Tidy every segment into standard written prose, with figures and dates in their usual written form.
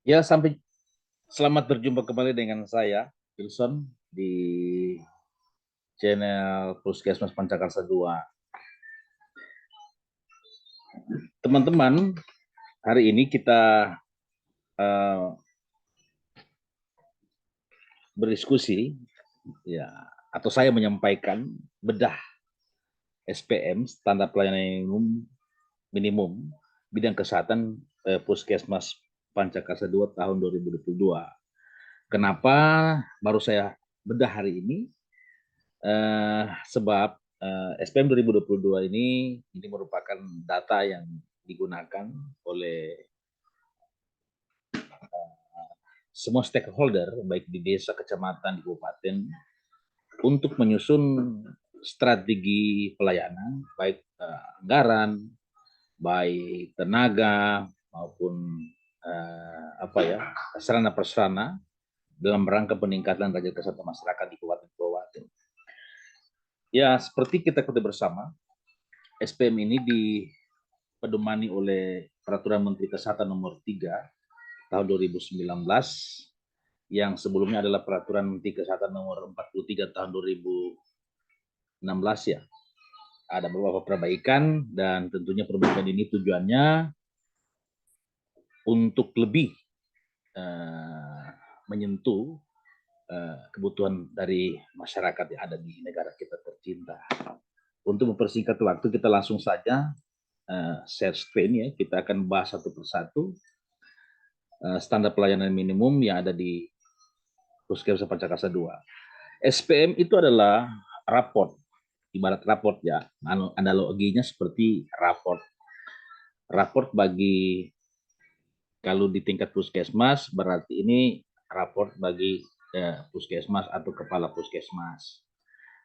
Ya, selamat berjumpa kembali dengan saya, Wilson, di channel Puskesmas Pancakarsa 2. Teman-teman, hari ini kita uh, berdiskusi, ya, atau saya menyampaikan bedah SPM, Standar Pelayanan Minimum, bidang kesehatan Puskesmas Pancakarsa 2 tahun 2022. Kenapa baru saya bedah hari ini? Sebab SPM 2022 ini merupakan data yang digunakan oleh semua stakeholder baik di desa, kecamatan, di kabupaten untuk menyusun strategi pelayanan baik anggaran, baik tenaga maupun sarana prasarana dalam rangka peningkatan derajat kesehatan masyarakat di kabupaten-kabupaten. Ya, seperti kita ketahui bersama, SPM ini dipedomani oleh Peraturan Menteri Kesehatan Nomor 3 tahun 2019 yang sebelumnya adalah Peraturan Menteri Kesehatan Nomor 43 tahun 2016 ya. Ada beberapa perbaikan dan tentunya perbaikan ini tujuannya untuk lebih menyentuh kebutuhan dari masyarakat yang ada di negara kita tercinta. Untuk mempersingkat waktu, kita langsung saja share screen ya. Kita akan bahas satu persatu standar pelayanan minimum yang ada di Puskesmas Pancakarsa 2. SPM itu adalah raport, ibarat raport ya, analoginya seperti raport. Raport bagi kalau di tingkat puskesmas berarti ini raport bagi puskesmas atau kepala puskesmas.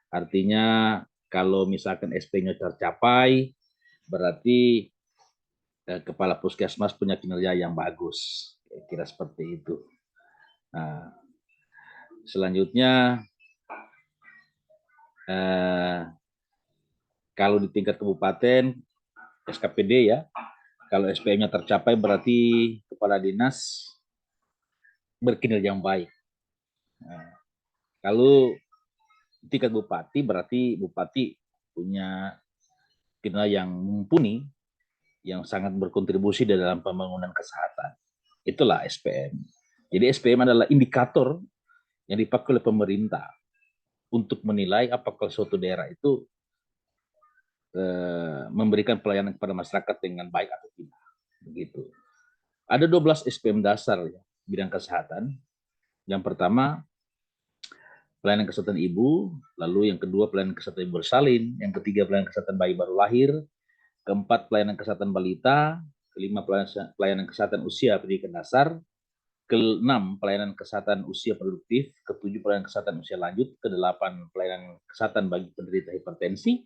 Artinya kalau misalkan SP-nya tercapai, berarti kepala puskesmas punya kinerja yang bagus. Kira seperti itu. Nah, selanjutnya kalau di tingkat kabupaten SKPD ya, kalau SPM-nya tercapai berarti kepala dinas berkinerja yang baik. Nah, kalau tingkat bupati berarti bupati punya kinerja yang mumpuni, yang sangat berkontribusi dalam pembangunan kesehatan. Itulah SPM. Jadi SPM adalah indikator yang dipakai oleh pemerintah untuk menilai apakah suatu daerah itu memberikan pelayanan kepada masyarakat dengan baik atau tidak. Begitu. Ada 12 SPM dasar ya, bidang kesehatan. Yang pertama, pelayanan kesehatan ibu, lalu yang kedua pelayanan kesehatan ibu bersalin, yang ketiga pelayanan kesehatan bayi baru lahir, keempat pelayanan kesehatan balita, kelima pelayanan kesehatan usia pendidikan dasar, keenam pelayanan kesehatan usia produktif, ketujuh pelayanan kesehatan usia lanjut, kedelapan pelayanan kesehatan bagi penderita hipertensi,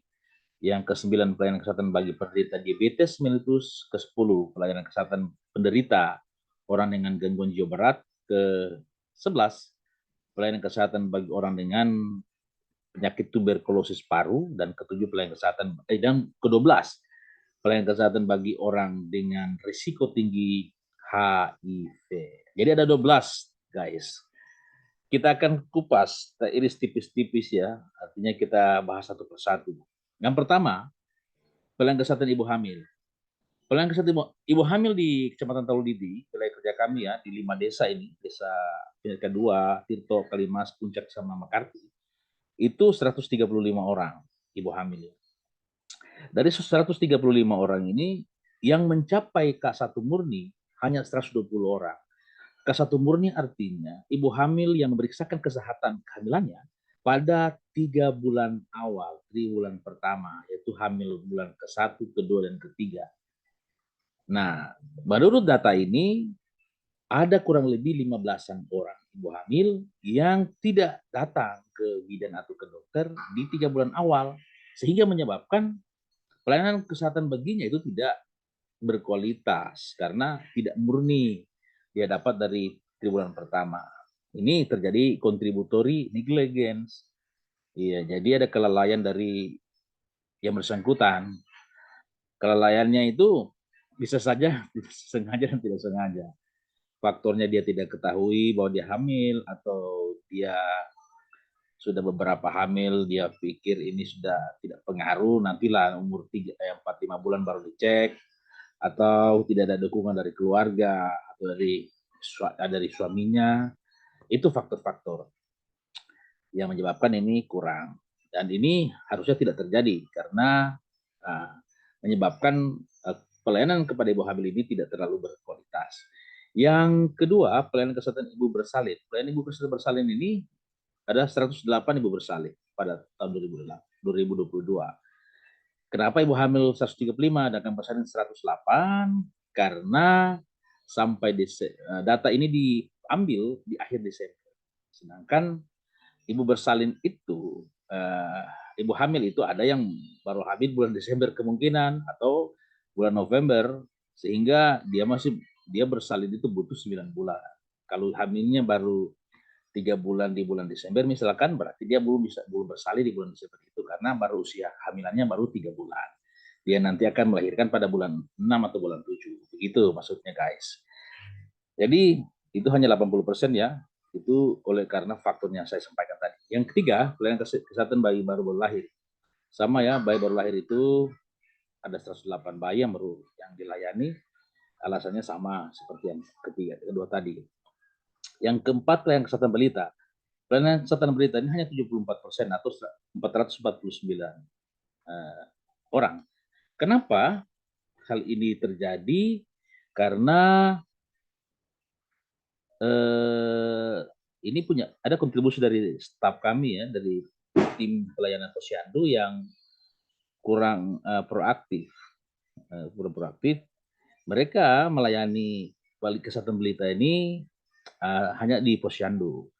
yang kesembilan pelayanan kesehatan bagi penderita diabetes mellitus, ke-10 pelayanan kesehatan penderita orang dengan gangguan jiwa berat, ke-11 pelayanan kesehatan bagi orang dengan penyakit tuberkulosis paru, dan ke-7 pelayanan kesehatan dan ke-12 pelayanan kesehatan bagi orang dengan risiko tinggi HIV. Jadi ada 12 guys. Kita akan kupas, kita iris tipis-tipis ya. Artinya kita bahas satu persatu. Yang pertama, pelayanan kesehatan ibu hamil. Pelayanan kesehatan ibu hamil di Kecamatan Taludidi, wilayah kerja kami ya, di 5 desa ini, desa kedua, Tirto, Kalimas, Puncak, sama Mekarti, itu 135 orang ibu hamil. Dari 135 orang ini, yang mencapai K1 murni hanya 120 orang. K1 murni artinya ibu hamil yang memeriksakan kesehatan kehamilannya pada 3 bulan awal, 3 bulan pertama, yaitu hamil bulan ke-1, kedua, dan ketiga. Nah, menurut data ini, ada kurang lebih 15-an orang ibu hamil yang tidak datang ke bidan atau ke dokter di 3 bulan awal, sehingga menyebabkan pelayanan kesehatan baginya itu tidak berkualitas karena tidak murni dia dapat dari 3 bulan pertama. Ini terjadi contributory negligence. Iya, jadi ada kelalaian dari yang bersangkutan. Kelalaiannya itu bisa saja sengaja dan tidak sengaja. faktornya dia tidak ketahui bahwa dia hamil, atau dia sudah beberapa hamil, dia pikir ini sudah tidak pengaruh, nantilah umur 4-5 bulan baru dicek, atau tidak ada dukungan dari keluarga atau dari suaminya, itu faktor-faktor yang menyebabkan ini kurang. Dan ini harusnya tidak terjadi karena menyebabkan pelayanan kepada ibu hamil ini tidak terlalu berkualitas. Yang kedua, pelayanan kesehatan ibu bersalin. Pelayanan ibu kesehatan bersalin ini ada 108 ibu bersalin pada tahun 2022. Kenapa ibu hamil 135 dan bersalin 108? Karena sampai data ini diambil di akhir Desember. Sedangkan ibu bersalin itu, ibu hamil itu ada yang baru hamil bulan Desember kemungkinan atau bulan November, sehingga dia bersalin itu butuh 9 bulan. Kalau hamilnya baru 3 bulan di bulan Desember misalkan, berarti dia belum bersalin di bulan Desember itu karena baru usia hamilannya baru 3 bulan. Dia nanti akan melahirkan pada bulan 6 atau bulan 7. Begitu maksudnya, guys. Jadi itu hanya 80% ya. Itu karena faktornya saya sampaikan tadi. Yang ketiga, pelayanan kesehatan bayi baru lahir. Sama ya, bayi baru lahir itu ada 108 bayi yang dilayani. Alasannya sama seperti yang kedua tadi. Yang keempat, pelayanan kesehatan balita. Pelayanan kesehatan balita ini hanya 74% atau 449 orang. Kenapa hal ini terjadi? Karena ini ada kontribusi dari staf kami ya, dari tim pelayanan posyandu yang kurang proaktif. Mereka melayani kesehatan balita ini hanya di posyandu.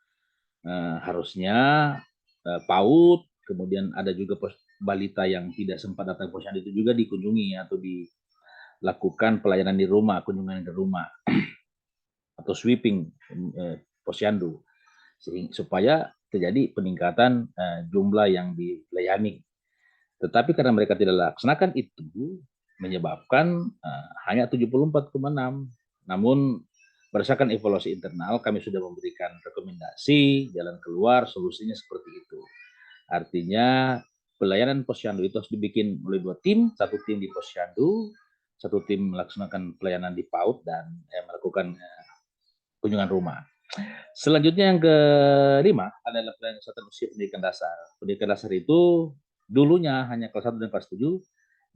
Harusnya PAUD, kemudian ada juga balita yang tidak sempat datang posyandu itu juga dikunjungi atau dilakukan pelayanan di rumah, kunjungan ke rumah atau sweeping posyandu, supaya terjadi peningkatan jumlah yang dilayani. Tetapi karena mereka tidak laksanakan itu, menyebabkan hanya 74,6. Namun berdasarkan evaluasi internal, kami sudah memberikan rekomendasi jalan keluar, solusinya seperti itu. Artinya pelayanan posyandu itu harus dibikin oleh 2 tim, 1 tim di posyandu, 1 tim melaksanakan pelayanan di PAUD dan melakukan kunjungan rumah. Selanjutnya yang kelima adalah pelayanan kesehatan usia pendidikan dasar. Pendidikan dasar itu dulunya hanya kelas 1 dan kelas 7,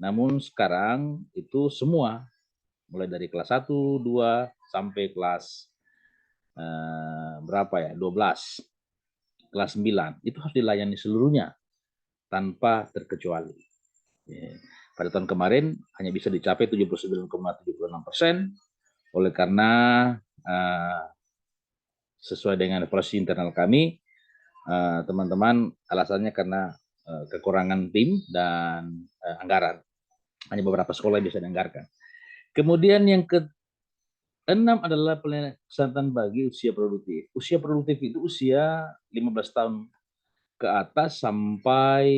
namun sekarang itu semua, mulai dari kelas 1, 2, sampai kelas berapa ya, 12, kelas 9, itu harus dilayani seluruhnya tanpa terkecuali. Pada tahun kemarin hanya bisa dicapai 79,76%, oleh karena sesuai dengan evaluasi internal kami, teman-teman, alasannya karena kekurangan tim dan anggaran. Hanya beberapa sekolah yang bisa dianggarkan. Kemudian yang ke-6 adalah pelayanan kesehatan bagi usia produktif. Usia produktif itu usia 15 tahun ke atas sampai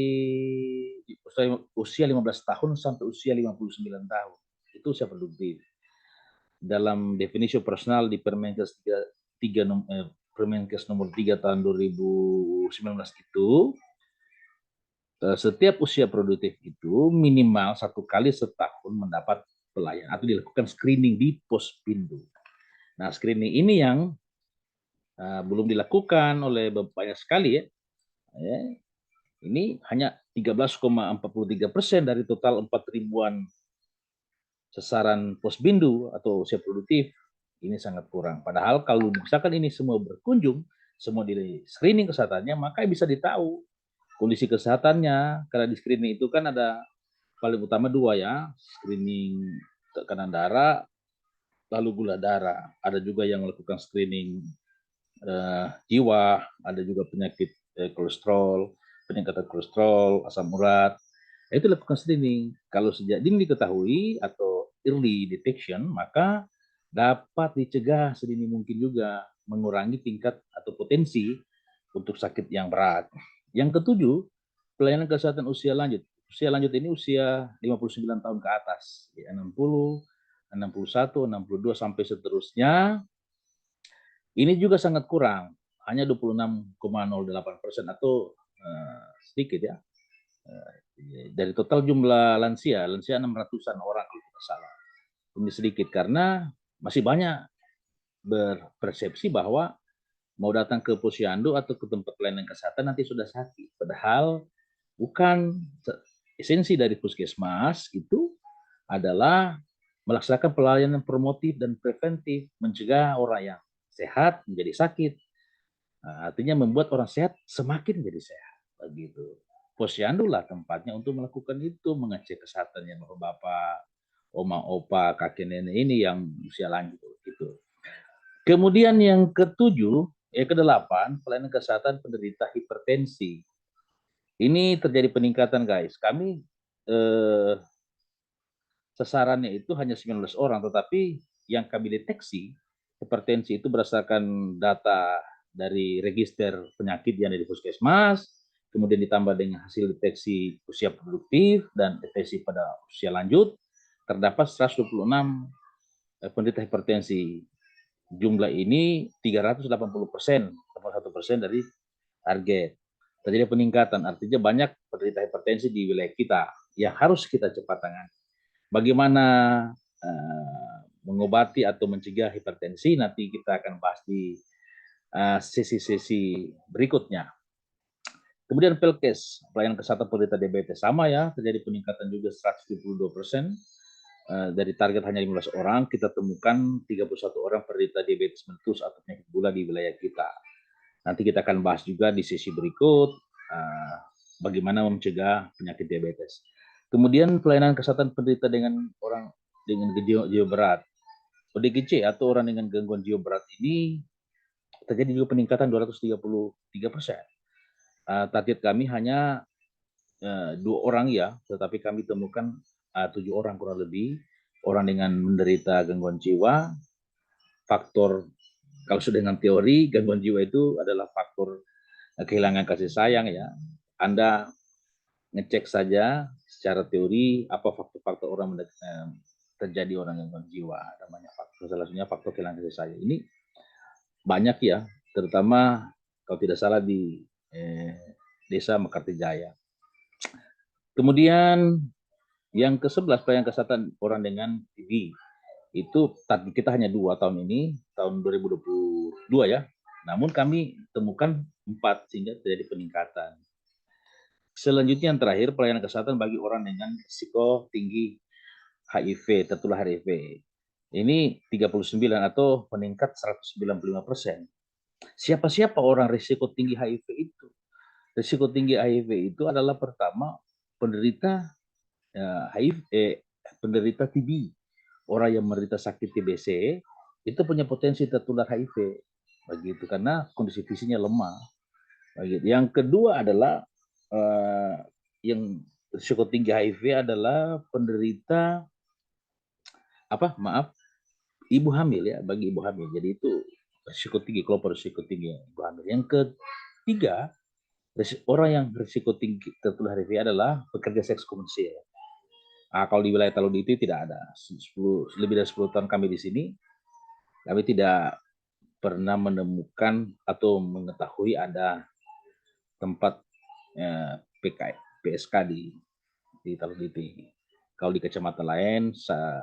usia 15 tahun sampai usia 59 tahun. Itu usia produktif. Dalam definisi operasional di Permenkes Permenkes nomor 3 tahun 2019 itu, setiap usia produktif itu minimal 1 kali setahun mendapat pelayanan atau dilakukan screening di Pospindu. Nah, screening ini yang belum dilakukan oleh banyak sekali ya. Ini hanya 13,43% dari total 4.000-an sasaran Pospindu atau usia produktif. Ini sangat kurang. Padahal kalau misalkan ini semua berkunjung, semua di screening kesehatannya, maka bisa ditahu kondisi kesehatannya. Karena di screening itu kan ada paling utama 2 ya, screening tekanan darah, lalu gula darah. Ada juga yang melakukan screening jiwa, ada juga penyakit kolesterol, peningkatan kolesterol, asam urat. Itu lakukan screening. Kalau sejak dini diketahui atau early detection, maka dapat dicegah sedini mungkin juga, mengurangi tingkat atau potensi untuk sakit yang berat. Yang ketujuh, pelayanan kesehatan usia lanjut. Usia lanjut ini usia 59 tahun ke atas, 60, 61, 62 sampai seterusnya. Ini juga sangat kurang, hanya 26,08% atau sedikit ya. Dari total jumlah lansia 600-an orang kalau tidak salah. Ini sedikit karena masih banyak berpersepsi bahwa mau datang ke posyandu atau ke tempat pelayanan kesehatan nanti sudah sakit. Padahal bukan. Esensi dari puskesmas itu adalah melaksanakan pelayanan promotif dan preventif, mencegah orang yang sehat menjadi sakit. Nah, artinya membuat orang sehat semakin menjadi sehat. Begitu. Posyandu lah tempatnya untuk melakukan itu, mengecek kesehatannya bapak-bapak, oma, opa, kakek nenek ini yang usia lanjut gitu. Kemudian yang ketujuh, kedelapan, pelayanan kesehatan penderita hipertensi. Ini terjadi peningkatan guys. Kami sasarannya itu hanya 19 orang, tetapi yang kami deteksi hipertensi itu berdasarkan data dari register penyakit yang ada di puskesmas, kemudian ditambah dengan hasil deteksi usia produktif dan deteksi pada usia lanjut, terdapat 126 penderita hipertensi. Jumlah ini 380%, 1% dari target. Terjadi peningkatan, artinya banyak penderita hipertensi di wilayah kita yang harus kita cepat tangani. Bagaimana mengobati atau mencegah hipertensi nanti kita akan bahas di sesi-sesi berikutnya. Kemudian Pelkes, pelayanan kesehatan penderita diabetes, sama ya, terjadi peningkatan juga 172%. Dari target hanya 15 orang, kita temukan 31 orang penderita diabetes meletus atau penyakit gula di wilayah kita. Nanti kita akan bahas juga di sesi berikut bagaimana mencegah penyakit diabetes. Kemudian pelayanan kesehatan penderita dengan orang dengan jiwa berat, ODGJ atau orang dengan gangguan jiwa berat ini terjadi juga peningkatan 233%. Target kami hanya 2 orang ya, tetapi kami temukan 7 orang kurang lebih orang dengan menderita gangguan jiwa. Faktor kalau sudah dengan teori gangguan jiwa itu adalah faktor kehilangan kasih sayang ya. Anda ngecek saja secara teori apa faktor-faktor orang terjadi orang gangguan jiwa, namanya faktor, salah satunya faktor kehilangan kasih sayang. Ini banyak ya, terutama kalau tidak salah di desa Mekartijaya. Kemudian yang ke-11 pelayanan kesehatan orang dengan TB. Itu target kita hanya 2 tahun ini, tahun 2022 ya. Namun kami temukan 4 sehingga terjadi peningkatan. Selanjutnya yang terakhir pelayanan kesehatan bagi orang dengan risiko tinggi HIV, tertular HIV. Ini 39 atau meningkat 195%. Siapa-siapa orang risiko tinggi HIV itu? Risiko tinggi HIV itu adalah pertama penderita penderita TB, orang yang menderita sakit TBC itu punya potensi tertular HIV, begitu karena kondisi fisiknya lemah. Begitu. Yang kedua adalah yang risiko tinggi HIV adalah penderita ibu hamil ya, bagi ibu hamil. Jadi itu risiko tinggi, kelompok risiko tinggi ibu hamil. Yang ketiga, orang yang risiko tinggi tertular HIV adalah pekerja seks komersil. Kalau di wilayah Taloditi tidak ada. Lebih dari 10 tahun kami di sini, kami tidak pernah menemukan atau mengetahui ada tempat PSK di Taloditi. Kalau di kecamatan lain, saya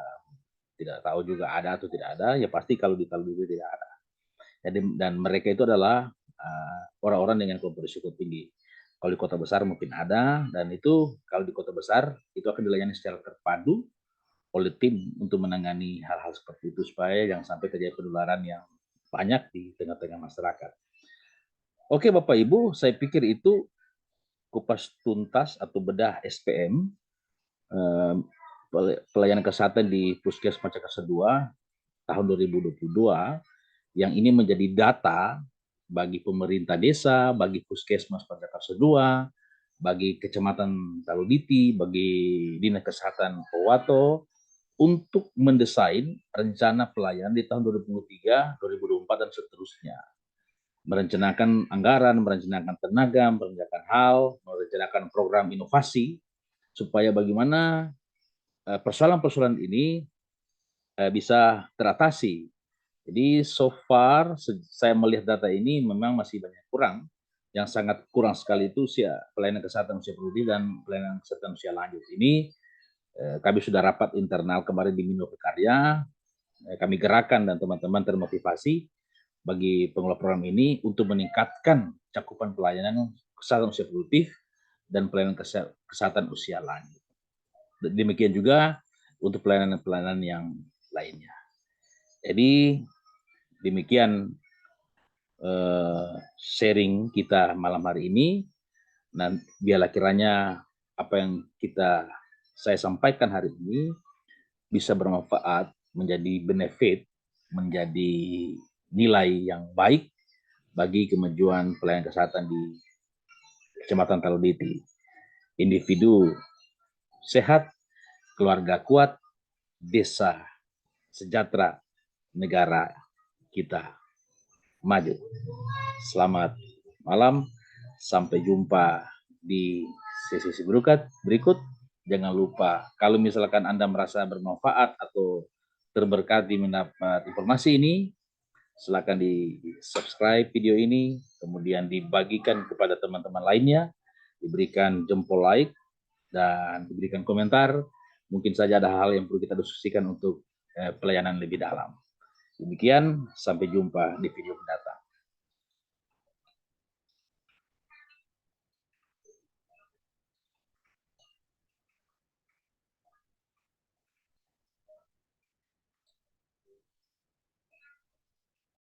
tidak tahu juga ada atau tidak ada. Ya pasti kalau di Taloditi tidak ada. Jadi, dan mereka itu adalah orang-orang dengan kelompok risiko tinggi. Kalau di kota besar mungkin ada, dan itu kalau di kota besar itu akan dilayani secara terpadu oleh tim untuk menangani hal-hal seperti itu supaya jangan sampai terjadi penularan yang banyak di tengah-tengah masyarakat. Oke Bapak Ibu, saya pikir itu kupas tuntas atau bedah SPM pelayanan kesehatan di Puskesmas Cakarsa 2 tahun 2022 yang ini menjadi data bagi pemerintah desa, bagi Puskesmas Cakarsa 2, bagi Kecamatan Taloditi, bagi Dinas Kesehatan Powato untuk mendesain rencana pelayanan di tahun 2023, 2024 dan seterusnya. Merencanakan anggaran, merencanakan tenaga, merencanakan hal, merencanakan program inovasi supaya bagaimana persoalan-persoalan ini bisa teratasi Jadi so far saya melihat data ini memang masih banyak kurang. Yang sangat kurang sekali itu pelayanan kesehatan usia produktif dan pelayanan kesehatan usia lanjut. Ini kami sudah rapat internal kemarin di Mino Karya. Kami gerakan dan teman-teman termotivasi bagi pengelola program ini untuk meningkatkan cakupan pelayanan kesehatan usia produktif dan pelayanan kesehatan usia lanjut. Demikian juga untuk pelayanan-pelayanan yang lainnya. Jadi demikian sharing kita malam hari ini. Nah, biarlah kiranya apa yang saya sampaikan hari ini bisa bermanfaat, menjadi benefit, menjadi nilai yang baik bagi kemajuan pelayanan kesehatan di Kecamatan Taloditi. Individu sehat, keluarga kuat, desa sejahtera, negara kita maju. Selamat malam, sampai jumpa di sesi berikut. Jangan lupa, kalau misalkan Anda merasa bermanfaat atau terberkati mendapat informasi ini, silakan di subscribe video ini, kemudian dibagikan kepada teman-teman lainnya, diberikan jempol like, dan diberikan komentar. Mungkin saja ada hal yang perlu kita diskusikan untuk pelayanan lebih dalam. Demikian, sampai jumpa di video mendatang.